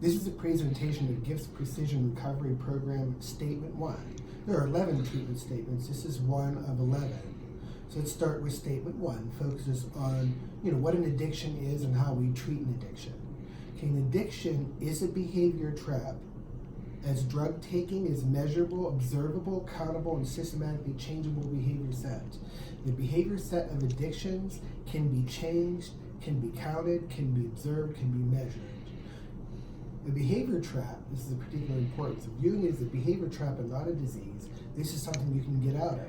This is a presentation of GIFT's Precision Recovery Program Statement 1. There are 11 treatment statements. This is one of 11. So let's start with Statement 1. Focuses on what an addiction is and how we treat an addiction. Okay, an addiction is a behavior trap, as drug taking is measurable, observable, countable, and systematically changeable behavior sets. The behavior set of addictions can be changed, can be counted, can be observed, can be measured. The behavior trap, this is of particular importance, of viewing it as a behavior trap and not a disease, this is something you can get out of.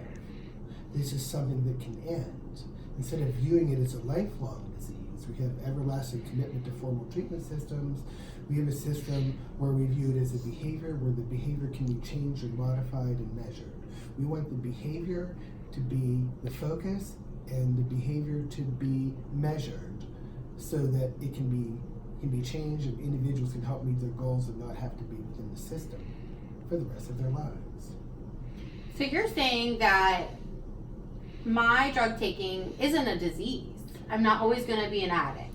This is something that can end. Instead of viewing it as a lifelong disease, we have everlasting commitment to formal treatment systems. We have a system where we view it as a behavior, where the behavior can be changed and modified and measured. We want the behavior to be the focus and the behavior to be measured so that it can be changed and individuals can help meet their goals and not have to be within the system for the rest of their lives. So you're saying that my drug taking isn't a disease. I'm not always going to be an addict.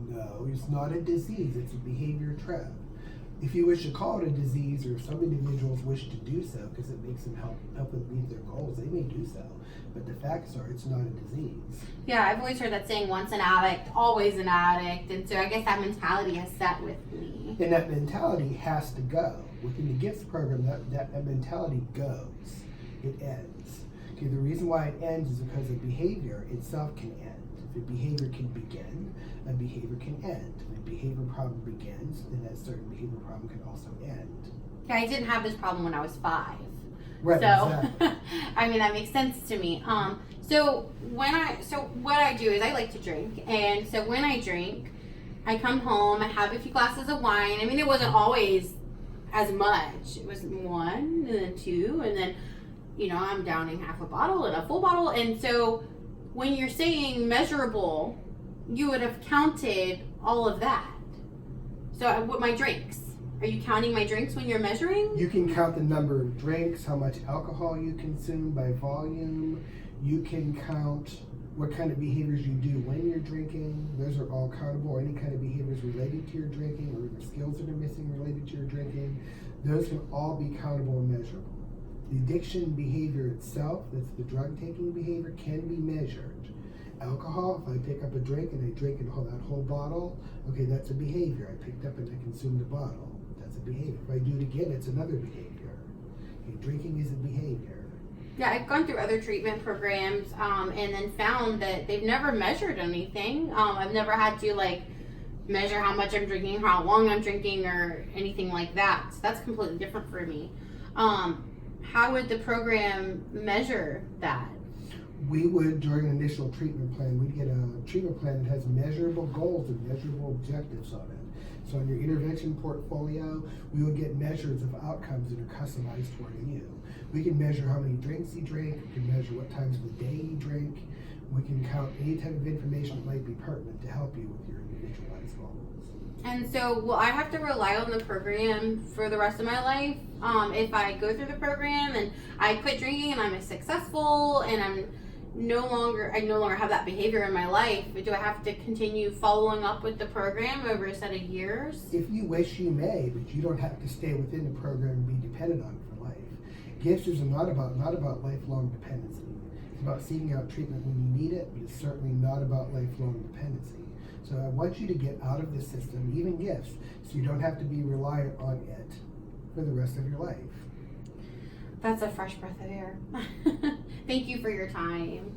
No, it's not a disease. It's a behavior trap. If you wish to call it a disease, or some individuals wish to do so because it makes them help them meet their goals, they may do so. But the facts are it's not a disease. Yeah, I've always heard that saying, once an addict, always an addict. And so I guess that mentality has set with me. And that mentality has to go. Within the GIFTS program, that mentality goes. It ends. Okay, the reason why it ends is because a behavior itself can end. If a behavior can begin, a behavior can end. If a behavior problem begins, then that certain behavior problem can also end. Yeah, I didn't have this problem when I was 5. Right, so, exactly. I mean, that makes sense to me. So what I do is I like to drink. And so when I drink, I come home, I have a few glasses of wine. I mean, it wasn't always as much. It was 1 and then 2 and then I'm downing half a bottle and a full bottle. And so when you're saying measurable, you would have counted all of that. So what my drinks? Are you counting my drinks when you're measuring? You can count the number of drinks, how much alcohol you consume by volume. You can count what kind of behaviors you do when you're drinking. Those are all countable. Any kind of behaviors related to your drinking or the skills that are missing related to your drinking, those can all be countable and measurable. The addiction behavior itself, that's the drug-taking behavior, can be measured. Alcohol, if I pick up a drink and I drink that whole bottle, okay, that's a behavior. I picked up and I consumed a bottle. That's a behavior. If I do it again, it's another behavior. Okay, drinking is a behavior. Yeah, I've gone through other treatment programs and then found that they've never measured anything. I've never had to measure how much I'm drinking, how long I'm drinking, or anything like that. So that's completely different for me. How would the program measure that? We would, during an initial treatment plan, we'd get a treatment plan that has measurable goals and measurable objectives on it. So in your intervention portfolio, we would get measures of outcomes that are customized toward you. We can measure how many drinks you drink, we can measure what times of the day you drink, we can count any type of information that might be pertinent to help you with your individualized goals. And so will I have to rely on the program for the rest of my life? If I go through the program and I quit drinking and I'm successful and I no longer have that behavior in my life, do I have to continue following up with the program over a set of years? If you wish, you may, but you don't have to stay within the program and be dependent on it for life. GIFTS is not about lifelong dependency. It's about seeking out treatment when you need it, but it's certainly not about lifelong dependency. So I want you to get out of the system, even GIFTS, so you don't have to be reliant on it for the rest of your life. That's a fresh breath of air. Thank you for your time.